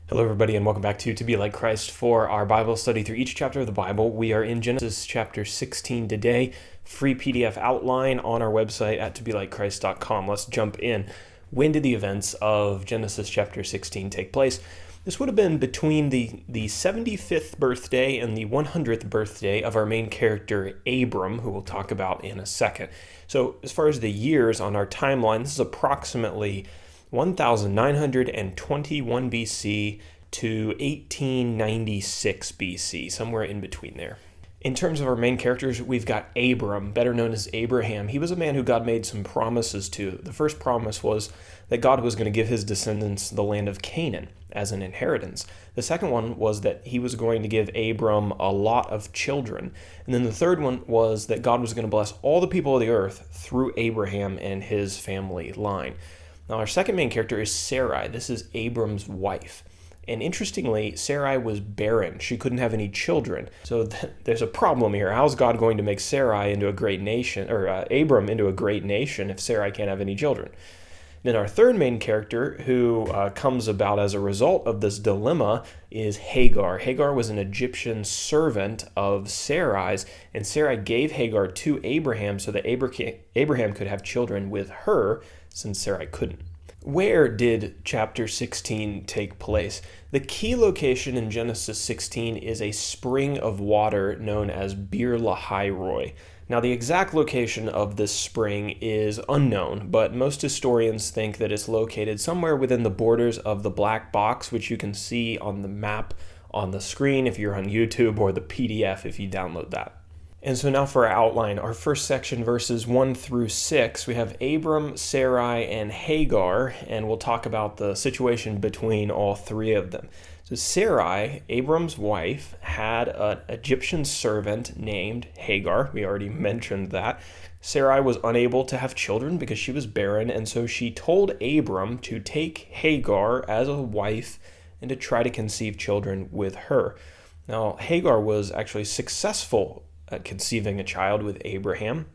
Hello, everybody, and welcome back to Be Like Christ for our Bible study through each chapter of the Bible. We are in Genesis chapter 16 today. Free PDF outline on our website at tobelikechrist.com. Let's jump in. When did the events of Genesis chapter 16 take place? This would have been between the 75th birthday and the 100th birthday of our main character, Abram, who we'll talk about in a second. So as far as the years on our timeline, this is approximately 1921 BC to 1896 BC, somewhere in between there. In terms of our main characters, we've got Abram, better known as Abraham. He was a man who God made some promises to. The first promise was that God was going to give his descendants the land of Canaan as an inheritance. The second one was that he was going to give Abram a lot of children. And then the third one was that God was going to bless all the people of the earth through Abraham and his family line. Now, our second main character is Sarai. This is Abram's wife. And interestingly, Sarai was barren. She couldn't have any children. So there's a problem here. How's God going to make Sarai into a great nation, or Abram into a great nation if Sarai can't have any children? Then our third main character, who comes about as a result of this dilemma, is Hagar. Hagar was an Egyptian servant of Sarai's, and Sarai gave Hagar to Abraham so that Abraham could have children with her, since Sarai couldn't. Where did chapter 16 take place? The key location in Genesis 16 is a spring of water known as Bir Lahai-Roi. Now, the exact location of this spring is unknown, but most historians think that it's located somewhere within the borders of the black box, which you can see on the map on the screen if you're on YouTube, or the PDF if you download that. And so now for our outline, our first section, verses 1 through 6, we have Abram, Sarai, and Hagar, and we'll talk about the situation between all three of them. So Sarai, Abram's wife, had an Egyptian servant named Hagar. We already mentioned that. Sarai was unable to have children because she was barren, and so she told Abram to take Hagar as a wife and to try to conceive children with her. Now, Hagar was actually successful at conceiving a child with Abram,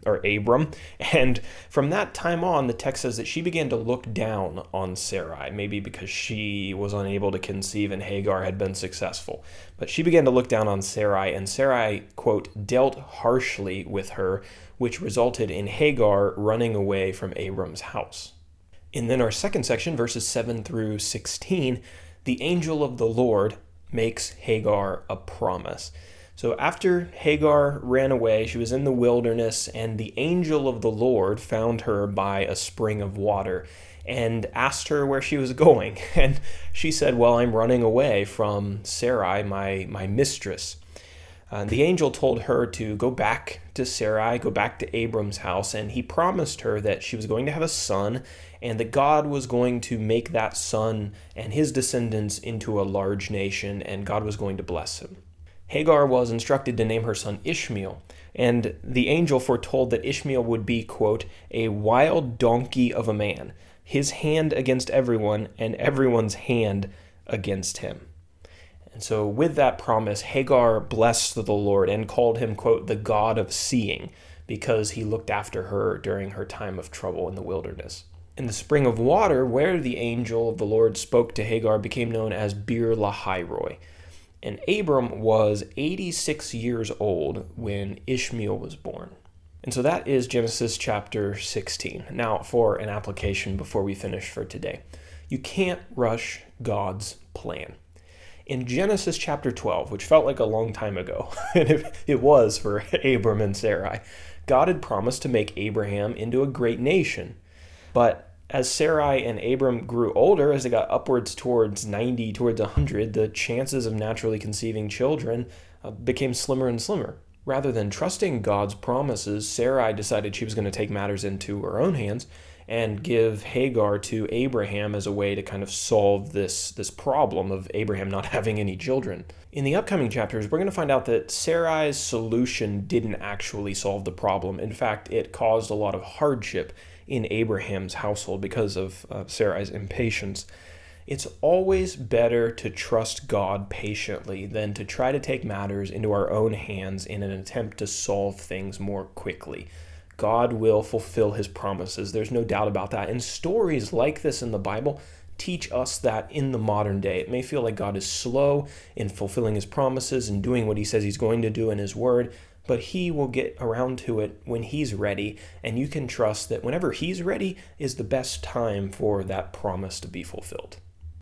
and from that time on, the text says that she began to look down on Sarai, maybe because she was unable to conceive and Hagar had been successful. But she began to look down on Sarai, and Sarai, quote, dealt harshly with her, which resulted in Hagar running away from Abram's house. And then our second section, verses 7 through 16, the angel of the Lord makes Hagar a promise. So after Hagar ran away, she was in the wilderness, and the angel of the Lord found her by a spring of water and asked her where she was going. And she said, well, I'm running away from Sarai, my mistress. The angel told her to go back to Sarai, go back to Abram's house, and he promised her that she was going to have a son, and that God was going to make that son and his descendants into a large nation, and God was going to bless him. Hagar was instructed to name her son Ishmael, and the angel foretold that Ishmael would be, quote, a wild donkey of a man, his hand against everyone, and everyone's hand against him. And so with that promise, Hagar blessed the Lord and called him, quote, the God of seeing, because he looked after her during her time of trouble in the wilderness. And the spring of water where the angel of the Lord spoke to Hagar became known as Bir Lahai-Roi. And Abram was 86 years old when Ishmael was born. And so that is Genesis chapter 16. Now, for an application before we finish for today. You can't rush God's plan. In Genesis chapter 12, which felt like a long time ago, and it was for Abram and Sarai, God had promised to make Abraham into a great nation. But as Sarai and Abram grew older, as they got upwards towards 90, towards 100, the chances of naturally conceiving children became slimmer and slimmer. Rather than trusting God's promises, Sarai decided she was going to take matters into her own hands and give Hagar to Abraham as a way to kind of solve this problem of Abraham not having any children. In the upcoming chapters, we're going to find out that Sarai's solution didn't actually solve the problem. In fact, it caused a lot of hardship in Abraham's household because of Sarai's impatience. It's always better to trust God patiently than to try to take matters into our own hands in an attempt to solve things more quickly. God will fulfill his promises. There's no doubt about that. And stories like this in the Bible teach us that in the modern day. It may feel like God is slow in fulfilling his promises and doing what he says he's going to do in his word, but he will get around to it when he's ready, and you can trust that whenever he's ready is the best time for that promise to be fulfilled.